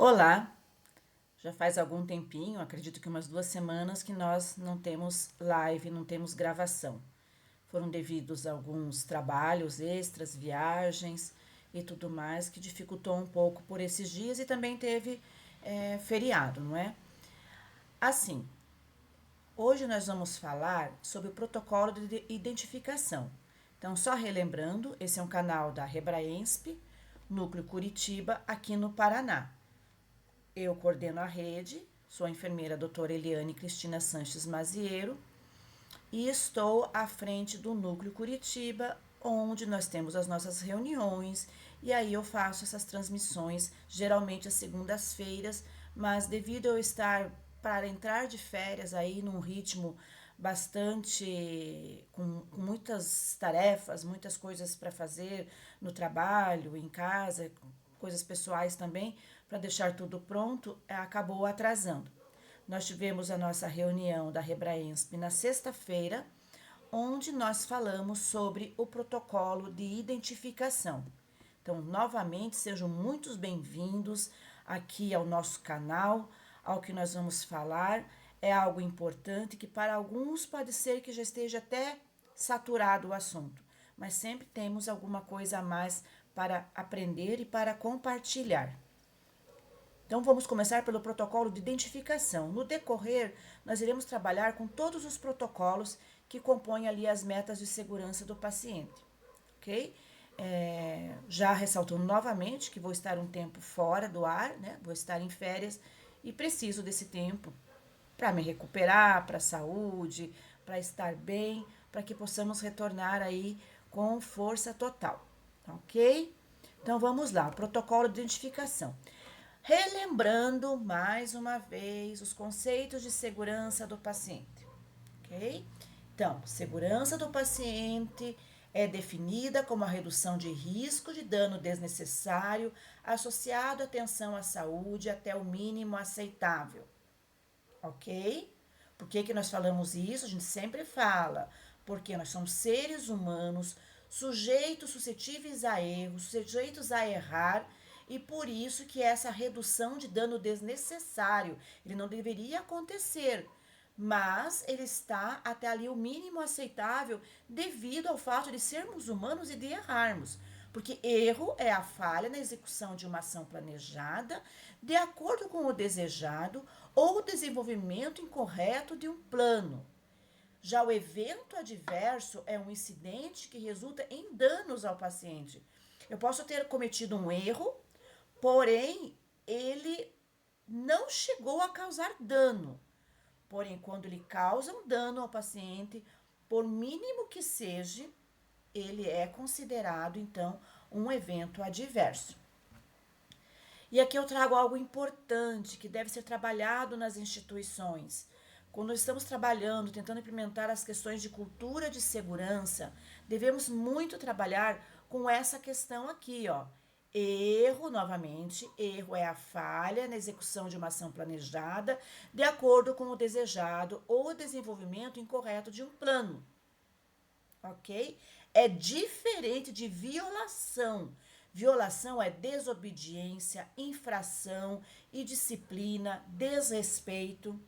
Olá, já faz algum tempinho, acredito que umas 2 semanas, que nós não temos live, não temos gravação. Foram devidos a alguns trabalhos extras, viagens e tudo mais, que dificultou um pouco por esses dias e também teve feriado, não é? Assim, hoje nós vamos falar sobre o protocolo de identificação. Então, só relembrando, esse é um canal da Hebraensp, Núcleo Curitiba, aqui no Paraná. Eu coordeno a rede, sou a enfermeira doutora Eliane Cristina Sanches Maziero e estou à frente do Núcleo Curitiba, onde nós temos as nossas reuniões e aí eu faço essas transmissões, geralmente às segundas-feiras, mas devido a eu estar para entrar de férias aí num ritmo bastante com muitas tarefas, muitas coisas para fazer no trabalho, em casa, coisas pessoais também, para deixar tudo pronto, acabou atrasando. Nós tivemos a nossa reunião da Hebraensp na sexta-feira, onde nós falamos sobre o protocolo de identificação. Então, novamente, sejam muito bem-vindos aqui ao nosso canal, ao que nós vamos falar. É algo importante que para alguns pode ser que já esteja até saturado o assunto, mas sempre temos alguma coisa a mais para aprender e para compartilhar. Então, vamos começar pelo protocolo de identificação. No decorrer, nós iremos trabalhar com todos os protocolos que compõem ali as metas de segurança do paciente, ok? Já ressaltando novamente que vou estar um tempo fora do ar, né? Vou estar em férias e preciso desse tempo para me recuperar, para a saúde, para estar bem, para que possamos retornar aí com força total, ok? Então vamos lá, o protocolo de identificação. Relembrando mais uma vez os conceitos de segurança do paciente, ok? Então, segurança do paciente é definida como a redução de risco de dano desnecessário associado à atenção à saúde até o mínimo aceitável, ok? Por que nós falamos isso? A gente sempre fala, porque nós somos seres humanos sujeitos, suscetíveis a erros, sujeitos a errar, e por isso que essa redução de dano desnecessário, ele não deveria acontecer, mas ele está até ali o mínimo aceitável devido ao fato de sermos humanos e de errarmos. Porque erro é a falha na execução de uma ação planejada de acordo com o desejado ou o desenvolvimento incorreto de um plano. Já o evento adverso é um incidente que resulta em danos ao paciente. Eu posso ter cometido um erro, porém ele não chegou a causar dano. Porém, quando ele causa um dano ao paciente, por mínimo que seja, ele é considerado, então, um evento adverso. E aqui eu trago algo importante que deve ser trabalhado nas instituições. Quando estamos trabalhando, tentando implementar as questões de cultura de segurança, devemos muito trabalhar com essa questão aqui, ó. Erro, novamente, erro é a falha na execução de uma ação planejada de acordo com o desejado ou o desenvolvimento incorreto de um plano, ok? É diferente de violação. Violação é desobediência, infração, indisciplina, desrespeito.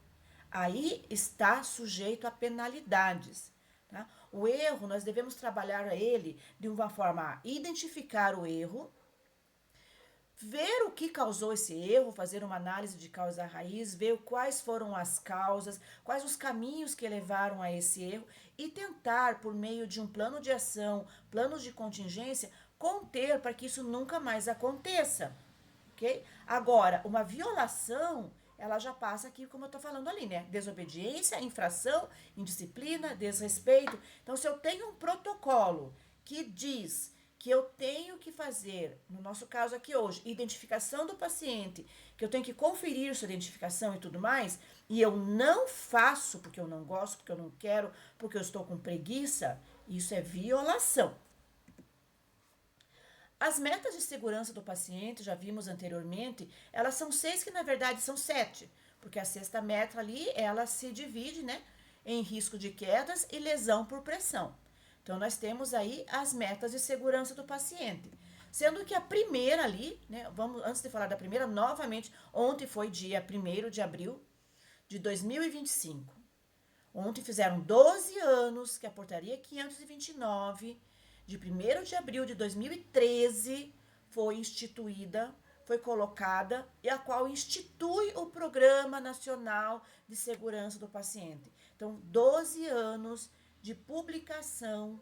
Aí está sujeito a penalidades. Tá? O erro, nós devemos trabalhar ele de uma forma a identificar o erro, ver o que causou esse erro, fazer uma análise de causa raiz, ver quais foram as causas, quais os caminhos que levaram a esse erro e tentar, por meio de um plano de ação, planos de contingência, conter para que isso nunca mais aconteça, ok? Agora, uma violação, ela já passa aqui, como eu estou falando ali, né? Desobediência, infração, indisciplina, desrespeito. Então, se eu tenho um protocolo que diz que eu tenho que fazer, no nosso caso aqui hoje, identificação do paciente, que eu tenho que conferir sua identificação e tudo mais, e eu não faço porque eu não gosto, porque eu não quero, porque eu estou com preguiça, isso é violação. As metas de segurança do paciente, já vimos anteriormente, elas são 6, que na verdade são 7, porque a sexta meta ali, ela se divide, né, em risco de quedas e lesão por pressão. Então, nós temos aí as metas de segurança do paciente. Sendo que a primeira ali, né, vamos, antes de falar da primeira, novamente, ontem foi dia 1º de abril de 2025. Ontem fizeram 12 anos que a portaria 529, de 1º de abril de 2013, foi instituída, foi colocada, e a qual institui o Programa Nacional de Segurança do Paciente. Então, 12 anos de publicação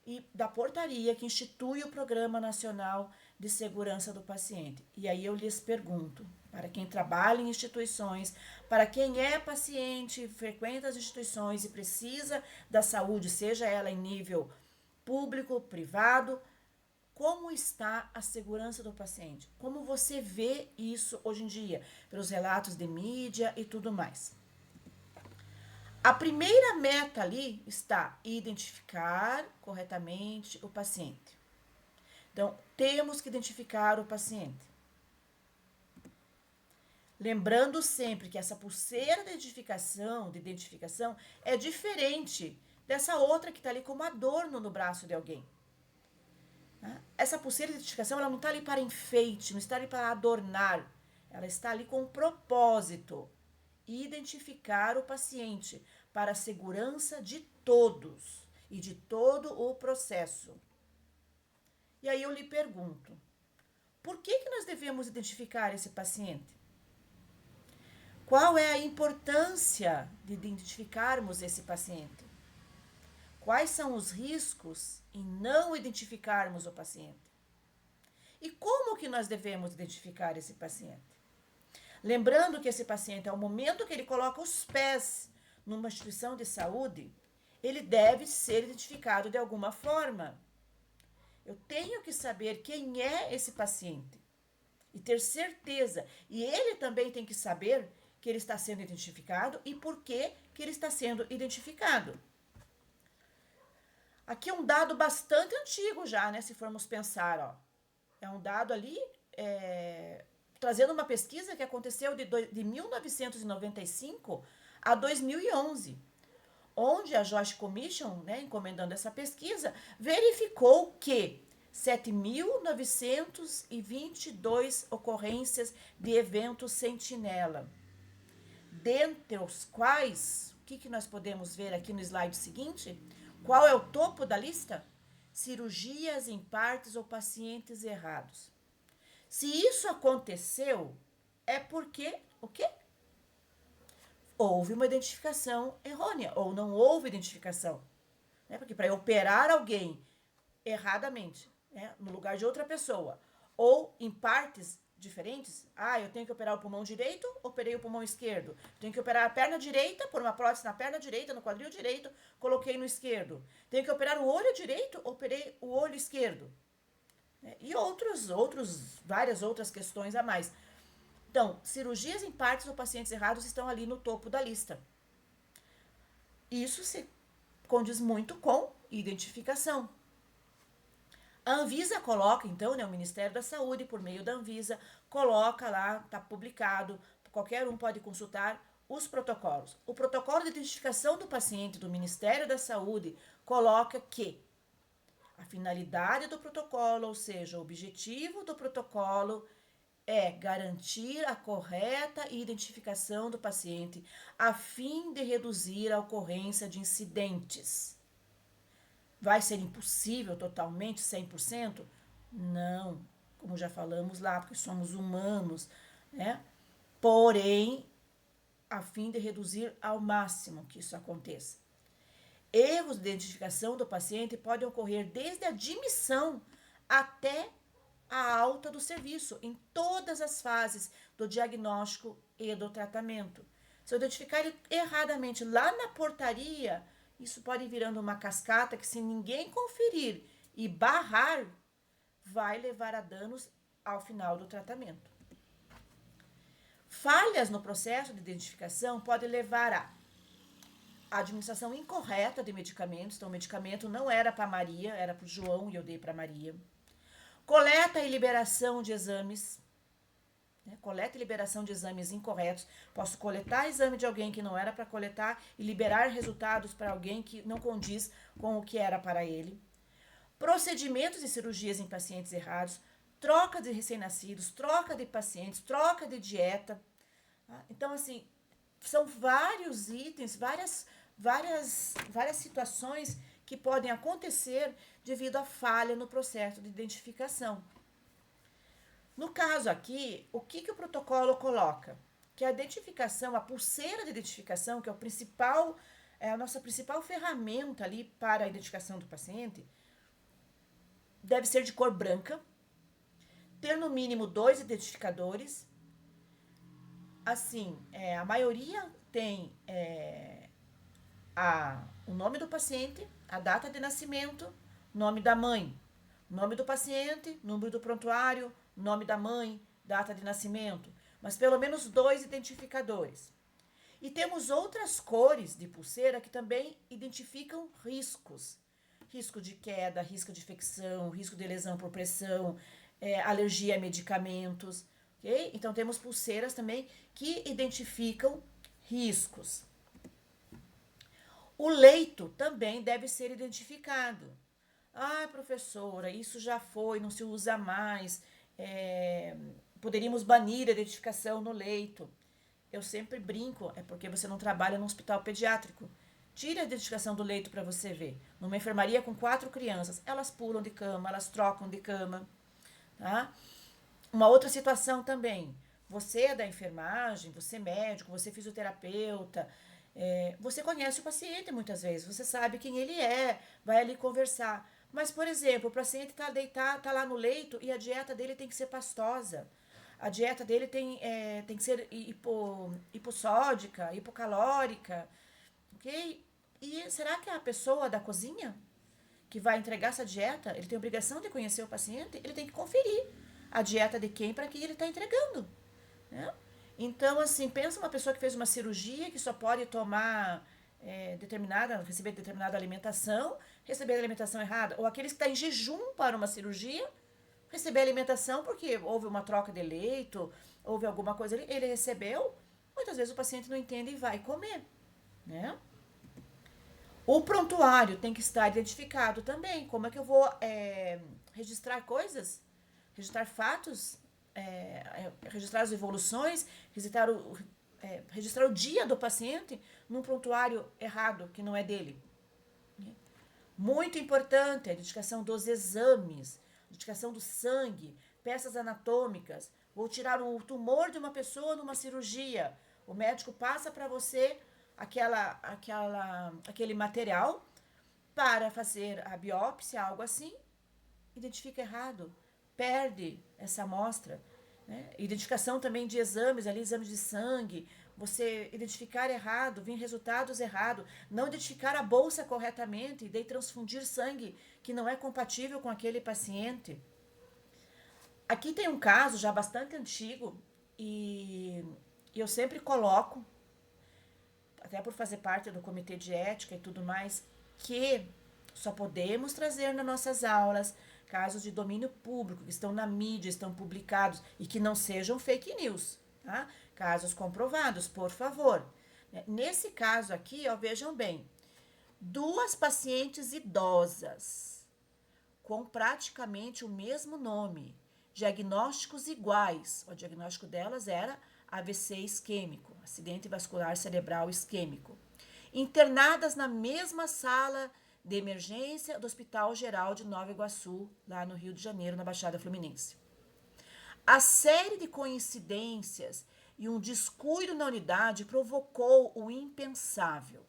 e da portaria que institui o Programa Nacional de Segurança do Paciente. E aí eu lhes pergunto, para quem trabalha em instituições, para quem é paciente, frequenta as instituições e precisa da saúde, seja ela em nível público, privado, como está a segurança do paciente? Como você vê isso hoje em dia, pelos relatos de mídia e tudo mais? A primeira meta ali está identificar corretamente o paciente. Então, temos que identificar o paciente. Lembrando sempre que essa pulseira de identificação é diferente dessa outra que está ali como adorno no braço de alguém. Essa pulseira de identificação ela não está ali para enfeite, não está ali para adornar. Ela está ali com um propósito. Identificar o paciente para a segurança de todos e de todo o processo. E aí eu lhe pergunto, por que nós devemos identificar esse paciente? Qual é a importância de identificarmos esse paciente? Quais são os riscos em não identificarmos o paciente? E como que nós devemos identificar esse paciente? Lembrando que esse paciente, ao momento que ele coloca os pés numa instituição de saúde, ele deve ser identificado de alguma forma. Eu tenho que saber quem é esse paciente e ter certeza. E ele também tem que saber que ele está sendo identificado e por que ele está sendo identificado. Aqui é um dado bastante antigo já, né? Se formos pensar, ó. É um dado ali, trazendo uma pesquisa que aconteceu de 1995 a 2011, onde a Joint Commission, né, encomendando essa pesquisa, verificou que 7.922 ocorrências de eventos sentinela, dentre os quais, o que nós podemos ver aqui no slide seguinte? Qual é o topo da lista? Cirurgias em partes ou pacientes errados. Se isso aconteceu, é porque o quê? Houve uma identificação errônea ou não houve identificação. Né? Porque para operar alguém erradamente, né, no lugar de outra pessoa, ou em partes diferentes, eu tenho que operar o pulmão direito, operei o pulmão esquerdo. Tenho que operar a perna direita, pôr uma prótese na perna direita, no quadril direito, coloquei no esquerdo. Tenho que operar o olho direito, operei o olho esquerdo. E várias outras questões a mais. Então, cirurgias em partes ou pacientes errados estão ali no topo da lista. Isso se condiz muito com identificação. A Anvisa coloca, então, né, o Ministério da Saúde, por meio da Anvisa, coloca lá, está publicado, qualquer um pode consultar os protocolos. O protocolo de identificação do paciente do Ministério da Saúde coloca que a finalidade do protocolo, ou seja, o objetivo do protocolo é garantir a correta identificação do paciente a fim de reduzir a ocorrência de incidentes. Vai ser impossível totalmente, 100%? Não, como já falamos lá, porque somos humanos, né? Porém, a fim de reduzir ao máximo que isso aconteça. Erros de identificação do paciente podem ocorrer desde a admissão até a alta do serviço, em todas as fases do diagnóstico e do tratamento. Se eu identificar ele erradamente lá na portaria, isso pode ir virando uma cascata que, se ninguém conferir e barrar, vai levar a danos ao final do tratamento. Falhas no processo de identificação podem levar a administração incorreta de medicamentos. Então, o medicamento não era para Maria, era para o João e eu dei para Maria. Coleta e liberação de exames. Coleta e liberação de exames incorretos. Posso coletar exame de alguém que não era para coletar e liberar resultados para alguém que não condiz com o que era para ele. Procedimentos e cirurgias em pacientes errados. troca de recém-nascidos, troca de pacientes, troca de dieta. Tá? Então, assim, são vários itens, várias situações que podem acontecer devido à falha no processo de identificação. No caso aqui, o que o protocolo coloca? Que a identificação, a pulseira de identificação, que é a nossa principal ferramenta ali para a identificação do paciente, deve ser de cor branca, ter no mínimo 2 identificadores. Assim, a maioria tem o nome do paciente, a data de nascimento, nome da mãe, nome do paciente, número do prontuário, nome da mãe, data de nascimento, mas pelo menos 2 identificadores. E temos outras cores de pulseira que também identificam riscos. Risco de queda, risco de infecção, risco de lesão por pressão, alergia a medicamentos. Okay? Então, temos pulseiras também que identificam riscos. O leito também deve ser identificado. Ah, professora, isso já foi, não se usa mais. Poderíamos banir a identificação no leito. Eu sempre brinco, é porque você não trabalha num hospital pediátrico. Tire a identificação do leito para você ver. Numa enfermaria com 4 crianças, elas pulam de cama, elas trocam de cama. Tá? Uma outra situação também. Você é da enfermagem, você é médico, você é fisioterapeuta, você conhece o paciente muitas vezes, você sabe quem ele é, vai ali conversar. Mas, por exemplo, o paciente está deitado, está lá no leito e a dieta dele tem que ser pastosa. A dieta dele tem que ser hipossódica, hipocalórica, ok? E será que a pessoa da cozinha que vai entregar essa dieta, ele tem a obrigação de conhecer o paciente, ele tem que conferir a dieta de quem para quem ele está entregando, né? Então, assim, pensa uma pessoa que fez uma cirurgia, que só pode tomar receber determinada alimentação, receber a alimentação errada, ou aqueles que estão em jejum para uma cirurgia, receber alimentação porque houve uma troca de leito, houve alguma coisa ali, ele recebeu, muitas vezes o paciente não entende e vai comer, né? O prontuário tem que estar identificado também. Como é que eu vou registrar coisas? Registrar fatos? Registrar as evoluções? Registrar o dia do paciente num prontuário errado, que não é dele. Muito importante a identificação dos exames, identificação do sangue, peças anatômicas. Vou tirar o tumor de uma pessoa numa cirurgia. O médico passa para você aquele material para fazer a biópsia, algo assim, identifica errado, perde essa amostra. Né? Identificação também de exames, ali, exames de sangue, você identificar errado, vir resultados errados, não identificar a bolsa corretamente e daí transfundir sangue que não é compatível com aquele paciente. Aqui tem um caso já bastante antigo e eu sempre coloco, até por fazer parte do comitê de ética e tudo mais, que só podemos trazer nas nossas aulas casos de domínio público, que estão na mídia, estão publicados e que não sejam fake news, tá? Casos comprovados, por favor. Nesse caso aqui, ó, vejam bem, 2 pacientes idosas com praticamente o mesmo nome, diagnósticos iguais. O diagnóstico delas era AVC isquêmico, acidente vascular cerebral isquêmico, internadas na mesma sala de emergência do Hospital Geral de Nova Iguaçu, lá no Rio de Janeiro, na Baixada Fluminense. A série de coincidências e um descuido na unidade provocou o impensável.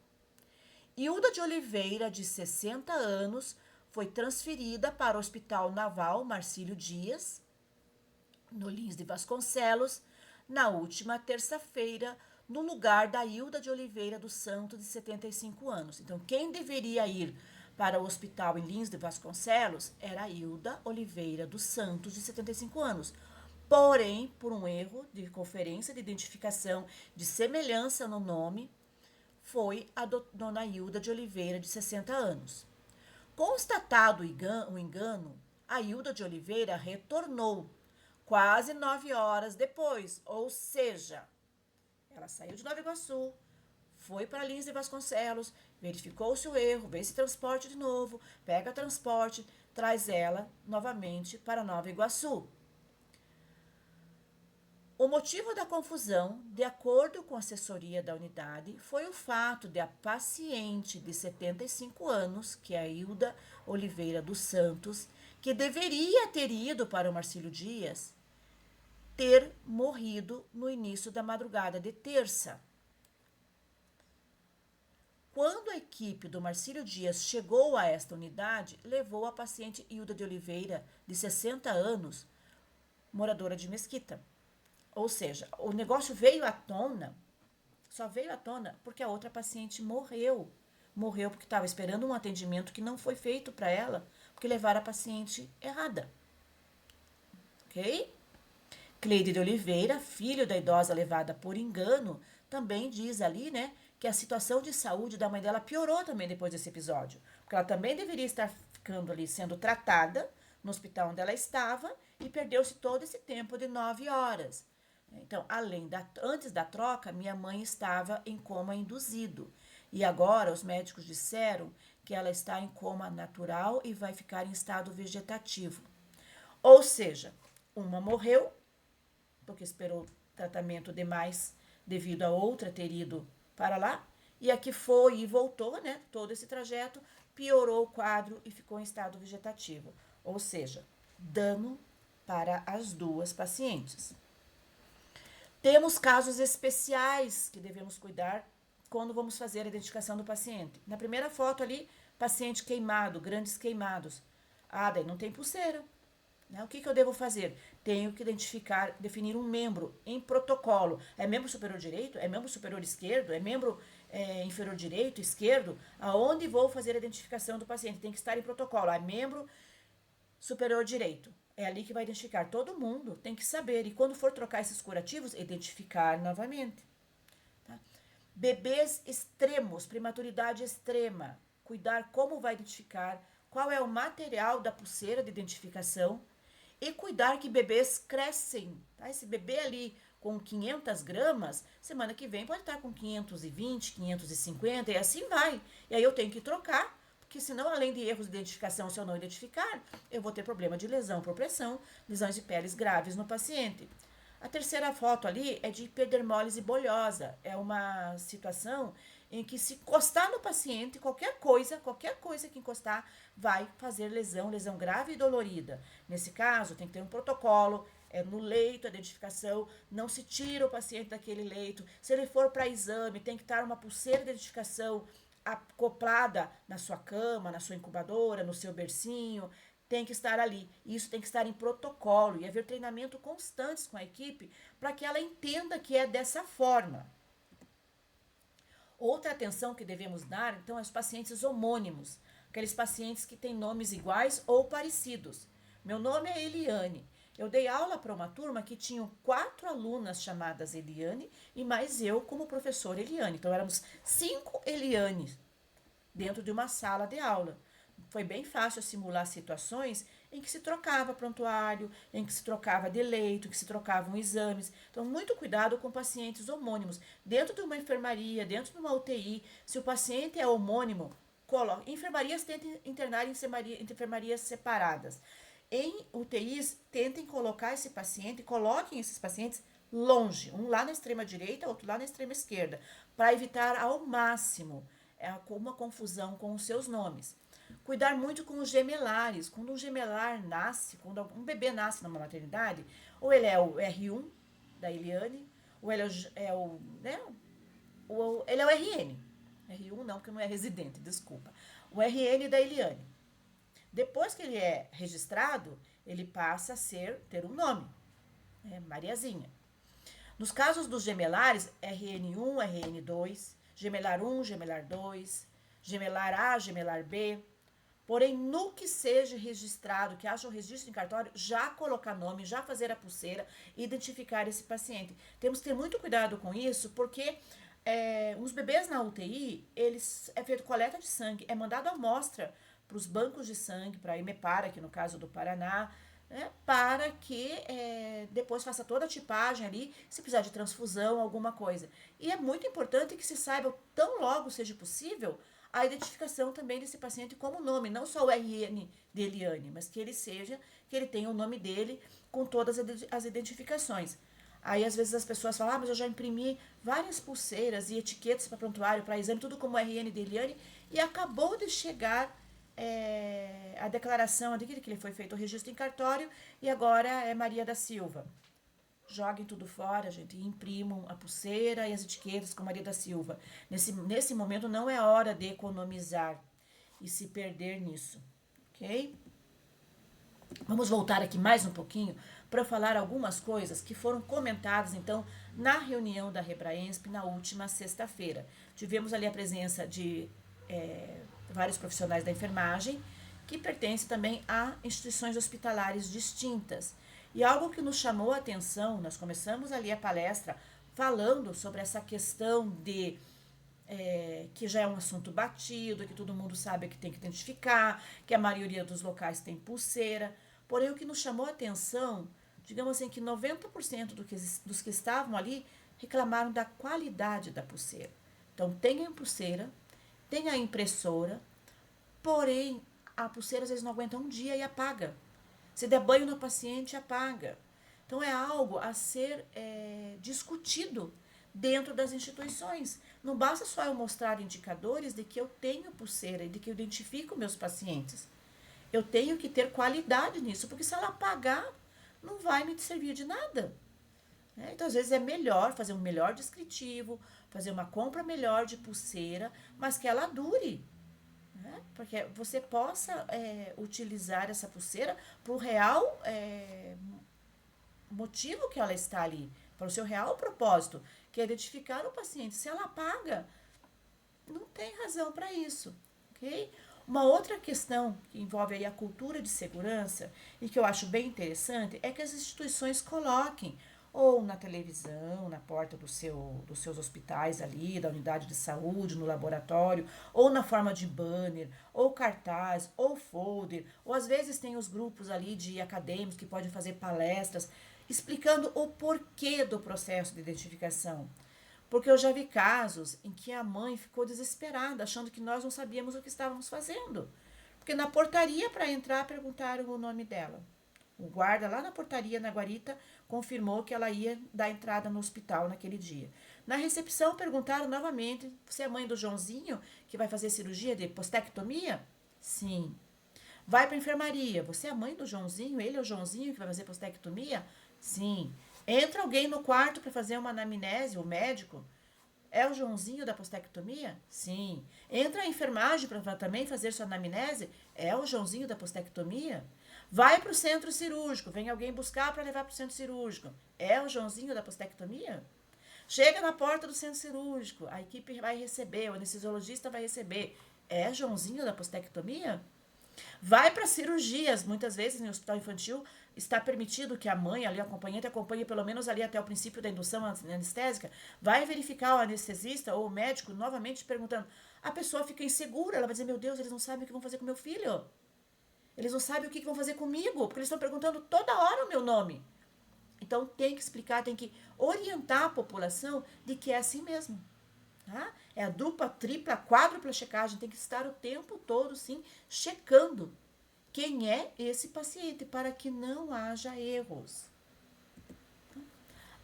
Hilda de Oliveira, de 60 anos, foi transferida para o Hospital Naval Marcílio Dias, no Lins de Vasconcelos, na última terça-feira, no lugar da Hilda de Oliveira dos Santos, de 75 anos. Então, quem deveria ir para o hospital em Lins de Vasconcelos era a Hilda Oliveira dos Santos, de 75 anos. Porém, por um erro de conferência de identificação de semelhança no nome, foi a dona Hilda de Oliveira, de 60 anos. Constatado o engano, a Hilda de Oliveira retornou quase 9 horas depois, ou seja, ela saiu de Nova Iguaçu, foi para Lins de Vasconcelos, verificou-se o erro, vê esse transporte de novo, pega transporte, traz ela novamente para Nova Iguaçu. O motivo da confusão, de acordo com a assessoria da unidade, foi o fato de a paciente de 75 anos, que é a Hilda Oliveira dos Santos, que deveria ter ido para o Marcílio Dias, ter morrido no início da madrugada de terça. Quando a equipe do Marcílio Dias chegou a esta unidade, levou a paciente Hilda de Oliveira, de 60 anos, moradora de Mesquita. Ou seja, o negócio veio à tona, só veio à tona porque a outra paciente morreu. Morreu porque estava esperando um atendimento que não foi feito para ela, porque levaram a paciente errada. Ok? Cleide de Oliveira, filho da idosa levada por engano, também diz ali, né, que a situação de saúde da mãe dela piorou também depois desse episódio. Porque ela também deveria estar ficando ali sendo tratada no hospital onde ela estava e perdeu-se todo esse tempo de 9 horas. Então, antes da troca, minha mãe estava em coma induzido. E agora os médicos disseram que ela está em coma natural e vai ficar em estado vegetativo. Ou seja, uma morreu, porque esperou tratamento demais devido a outra ter ido para lá, e a que foi e voltou, né? Todo esse trajeto piorou o quadro e ficou em estado vegetativo. Ou seja, dano para as duas pacientes. Temos casos especiais que devemos cuidar quando vamos fazer a identificação do paciente. Na primeira foto ali, paciente queimado, grandes queimados. Ah, daí não tem pulseira. Né? O que eu devo fazer? Tenho que identificar, definir um membro em protocolo. É membro superior direito? É membro superior esquerdo? É membro inferior direito, esquerdo? Aonde vou fazer a identificação do paciente? Tem que estar em protocolo. É membro superior direito. É ali que vai identificar. Todo mundo tem que saber. E quando for trocar esses curativos, identificar novamente. Tá? Bebês extremos, prematuridade extrema. Cuidar como vai identificar, qual é o material da pulseira de identificação. E cuidar que bebês crescem. Tá? Esse bebê ali com 500 gramas, semana que vem pode estar com 520, 550 e assim vai. E aí eu tenho que trocar. Porque senão, além de erros de identificação, se eu não identificar, eu vou ter problema de lesão por pressão, lesões de peles graves no paciente. A terceira foto ali é de epidermólise bolhosa. É uma situação em que se encostar no paciente, qualquer coisa que encostar, vai fazer lesão grave e dolorida. Nesse caso, tem que ter um protocolo, no leito, a identificação, não se tira o paciente daquele leito. Se ele for para exame, tem que estar uma pulseira de identificação acoplada na sua cama, na sua incubadora, no seu bercinho, tem que estar ali. Isso tem que estar em protocolo e haver treinamento constantes com a equipe para que ela entenda que é dessa forma. Outra atenção que devemos dar, então, é aos pacientes homônimos, aqueles pacientes que têm nomes iguais ou parecidos. Meu nome é Eliane. Eu dei aula para uma turma que tinham 4 alunas chamadas Eliane e mais eu como professora Eliane. Então, éramos 5 Elianes dentro de uma sala de aula. Foi bem fácil simular situações em que se trocava prontuário, em que se trocava de leito, que se trocavam exames. Então, muito cuidado com pacientes homônimos. Dentro de uma enfermaria, dentro de uma UTI, se o paciente é homônimo, enfermarias tentem internar em enfermarias separadas. Em UTIs, tentem colocar esse paciente, coloquem esses pacientes longe, um lá na extrema direita, outro lá na extrema esquerda, para evitar ao máximo uma confusão com os seus nomes. Cuidar muito com os gemelares. Quando um gemelar nasce, quando um bebê nasce numa maternidade, ou ele é o R1 da Eliane, ou ele ele é o RN. R1 não, porque não é residente, desculpa. O RN da Eliane. Depois que ele é registrado, ele passa a ter um nome, Mariazinha. Nos casos dos gemelares, RN1, RN2, gemelar 1, gemelar 2, gemelar A, gemelar B. Porém, no que seja registrado, que haja o registro em cartório, já colocar nome, já fazer a pulseira, identificar esse paciente. Temos que ter muito cuidado com isso, porque os bebês na UTI, é feito coleta de sangue, é mandado amostra para os bancos de sangue, para a Imepara, aqui no caso do Paraná, para que depois faça toda a tipagem ali, se precisar de transfusão, alguma coisa. E é muito importante que se saiba, tão logo seja possível, a identificação também desse paciente como nome, não só o RN de Eliane, mas que ele tenha o nome dele com todas as identificações. Aí, às vezes, as pessoas falam, mas eu já imprimi várias pulseiras e etiquetas para prontuário, para exame, tudo como RN de Eliane, e acabou de chegar a declaração de que ele foi feito o registro em cartório e agora é Maria da Silva. Joguem tudo fora, gente, e imprimam a pulseira e as etiquetas com Maria da Silva. Nesse momento não é hora de economizar e se perder nisso, ok? Vamos voltar aqui mais um pouquinho para falar algumas coisas que foram comentadas, então, na reunião da Rebraensp na última sexta-feira. Tivemos ali a presença de vários profissionais da enfermagem, que pertencem também a instituições hospitalares distintas. E algo que nos chamou a atenção, nós começamos ali a palestra falando sobre essa questão de que já é um assunto batido, que todo mundo sabe que tem que identificar, que a maioria dos locais tem pulseira. Porém, o que nos chamou a atenção, digamos assim, que 90% dos que estavam ali reclamaram da qualidade da pulseira. Então, tem a pulseira, tem a impressora, porém, a pulseira às vezes não aguenta um dia e apaga. Se der banho no paciente, apaga. Então, é algo a ser discutido dentro das instituições. Não basta só eu mostrar indicadores de que eu tenho pulseira e de que eu identifico meus pacientes. Eu tenho que ter qualidade nisso, porque se ela apagar, não vai me servir de nada. Então, às vezes, é melhor fazer um melhor descritivo, fazer uma compra melhor de pulseira, mas que ela dure. Porque você possa utilizar essa pulseira para o real motivo que ela está ali, para o seu real propósito, que é identificar o paciente. Se ela apaga, não tem razão para isso, ok? Uma outra questão que envolve aí a cultura de segurança e que eu acho bem interessante é que as instituições coloquem ou na televisão, na porta dos seus hospitais ali, da unidade de saúde, no laboratório, ou na forma de banner, ou cartaz, ou folder, ou às vezes tem os grupos ali de acadêmicos que podem fazer palestras explicando o porquê do processo de identificação. Porque eu já vi casos em que a mãe ficou desesperada, achando que nós não sabíamos o que estávamos fazendo. Porque na portaria para entrar perguntaram o nome dela. O guarda lá na portaria, na guarita, confirmou que ela ia dar entrada no hospital naquele dia. Na recepção perguntaram novamente, você é mãe do Joãozinho que vai fazer cirurgia de postectomia? Sim. Vai para a enfermaria, você é a mãe do Joãozinho? Ele é o Joãozinho que vai fazer postectomia? Sim. Entra alguém no quarto para fazer uma anamnese, o médico? É o Joãozinho da postectomia? Sim. Entra a enfermagem para também fazer sua anamnese? É o Joãozinho da postectomia? Vai para o centro cirúrgico, vem alguém buscar para levar para o centro cirúrgico. É o Joãozinho da postectomia? Chega na porta do centro cirúrgico, a equipe vai receber, o anestesiologista vai receber. É Joãozinho da postectomia? Vai para cirurgias, muitas vezes no hospital infantil está permitido que a mãe, ali, a acompanhante, acompanhe pelo menos ali até o princípio da indução anestésica, vai verificar o anestesista ou o médico novamente perguntando. A pessoa fica insegura, ela vai dizer, meu Deus, eles não sabem o que vão fazer com meu filho. Eles não sabem o que vão fazer comigo, porque eles estão perguntando toda hora o meu nome. Então tem que explicar, tem que orientar a população de que é assim mesmo. Tá? É a dupla, tripla, quádrupla checagem, tem que estar o tempo todo, sim, checando quem é esse paciente, para que não haja erros.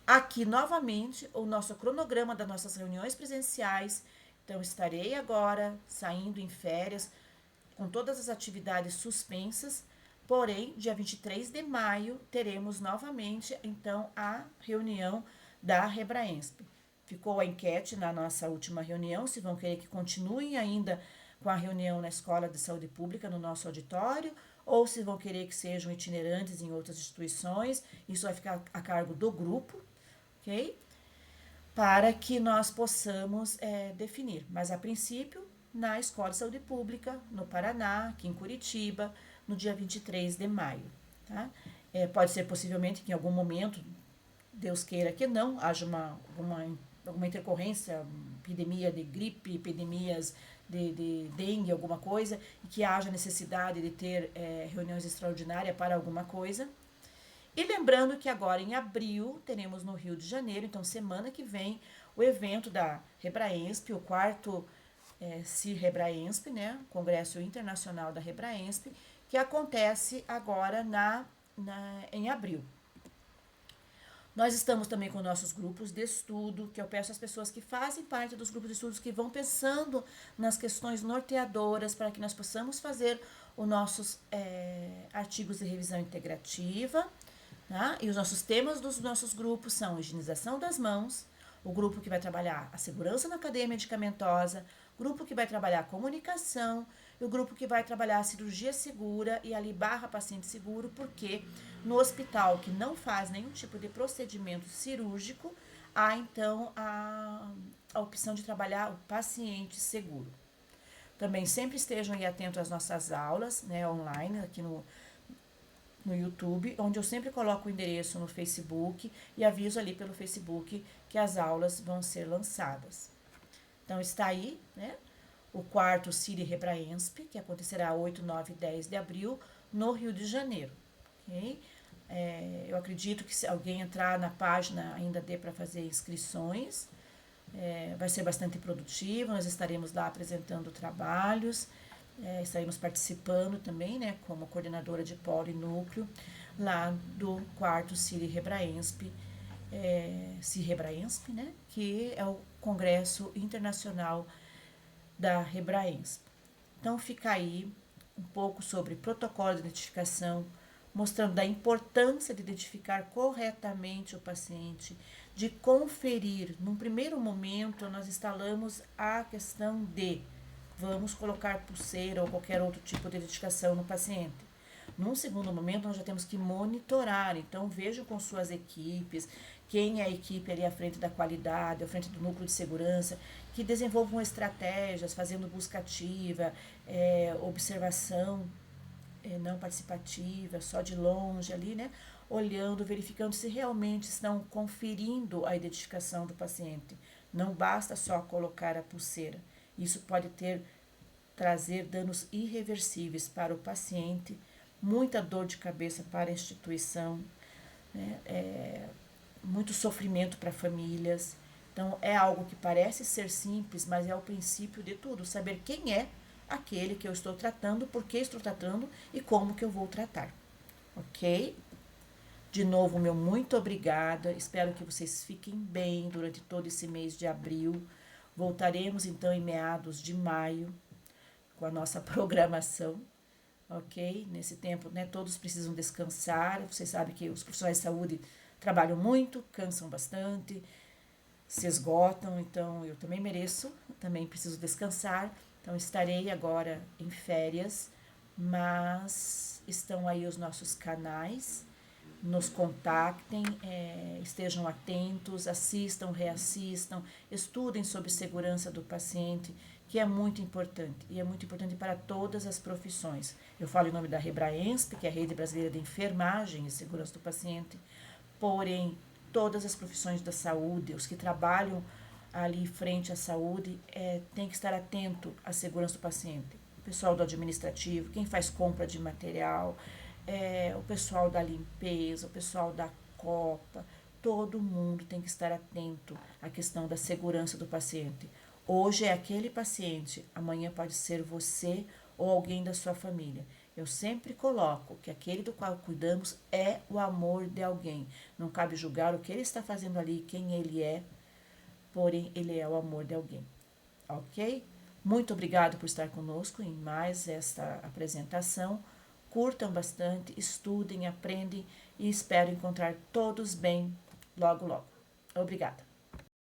Aqui, novamente, o nosso cronograma das nossas reuniões presenciais. Então, estarei agora saindo em férias, com todas as atividades suspensas, porém, dia 23 de maio, teremos novamente, então, a reunião da Rebraensp. Ficou a enquete na nossa última reunião, se vão querer que continuem ainda com a reunião na Escola de Saúde Pública, no nosso auditório, ou se vão querer que sejam itinerantes em outras instituições, isso vai ficar a cargo do grupo, ok? Para que nós possamos definir. Mas, a princípio, na Escola de Saúde Pública, no Paraná, aqui em Curitiba, no dia 23 de maio. Tá? Pode ser possivelmente que em algum momento, Deus queira que não, haja alguma intercorrência, epidemia de gripe, epidemias de dengue, alguma coisa, e que haja necessidade de ter reuniões extraordinárias para alguma coisa. E lembrando que agora em abril teremos no Rio de Janeiro, então semana que vem, o evento da Rebraensp, o quarto CIR Rebraensp, né, Congresso Internacional da Rebraensp, que acontece agora em abril. Nós estamos também com nossos grupos de estudo, que eu peço às pessoas que fazem parte dos grupos de estudos que vão pensando nas questões norteadoras para que nós possamos fazer os nossos artigos de revisão integrativa. Tá? E os nossos temas dos nossos grupos são higienização das mãos, o grupo que vai trabalhar a segurança na cadeia medicamentosa, grupo que vai trabalhar a comunicação e o grupo que vai trabalhar a cirurgia segura e ali barra paciente seguro, porque no hospital que não faz nenhum tipo de procedimento cirúrgico, há então a opção de trabalhar o paciente seguro. Também sempre estejam aí atentos às nossas aulas, né, online, aqui no YouTube, onde eu sempre coloco o endereço no Facebook e aviso ali pelo Facebook que as aulas vão ser lançadas. Então está aí, né, o quarto Cire Hebraensp, que acontecerá 8, 9 e 10 de abril no Rio de Janeiro. Okay? Eu acredito que se alguém entrar na página ainda dê para fazer inscrições. Vai ser bastante produtivo, nós estaremos lá apresentando trabalhos, estaremos participando também, né, como coordenadora de polo e núcleo, lá do quarto Cire Hebraensp, Cire Hebraensp, né, que é o Congresso Internacional da Hebraensp. Então fica aí um pouco sobre protocolo de identificação, mostrando a importância de identificar corretamente o paciente, de conferir. Num primeiro momento, nós instalamos a questão de vamos colocar pulseira ou qualquer outro tipo de identificação no paciente. Num segundo momento, nós já temos que monitorar. Então, vejam com suas equipes, quem é a equipe ali à frente da qualidade, à frente do núcleo de segurança, que desenvolvam estratégias, fazendo busca ativa, observação não participativa, só de longe ali, né? Olhando, verificando se realmente estão conferindo a identificação do paciente. Não basta só colocar a pulseira. Isso pode trazer danos irreversíveis para o paciente, muita dor de cabeça para a instituição, né? Muito sofrimento para famílias. Então, é algo que parece ser simples, mas é o princípio de tudo. Saber quem é aquele que eu estou tratando, por que estou tratando e como que eu vou tratar. Ok? De novo, meu muito obrigada. Espero que vocês fiquem bem durante todo esse mês de abril. Voltaremos, então, em meados de maio com a nossa programação. Ok? Nesse tempo, né, todos precisam descansar. Vocês sabem que os profissionais de saúde trabalham muito, cansam bastante, se esgotam, então eu também mereço, também preciso descansar. Então estarei agora em férias, mas estão aí os nossos canais, nos contactem, estejam atentos, assistam, reassistam, estudem sobre segurança do paciente, que é muito importante, e é muito importante para todas as profissões. Eu falo em nome da Hebraensp, que é a Rede Brasileira de Enfermagem e Segurança do Paciente, porém, todas as profissões da saúde, os que trabalham ali frente à saúde, tem que estar atento à segurança do paciente. O pessoal do administrativo, quem faz compra de material, o pessoal da limpeza, o pessoal da copa, todo mundo tem que estar atento à questão da segurança do paciente. Hoje é aquele paciente, amanhã pode ser você ou alguém da sua família. Eu sempre coloco que aquele do qual cuidamos é o amor de alguém. Não cabe julgar o que ele está fazendo ali, quem ele é, porém ele é o amor de alguém. Ok? Muito obrigado por estar conosco em mais esta apresentação. Curtam bastante, estudem, aprendem e espero encontrar todos bem logo, logo. Obrigada.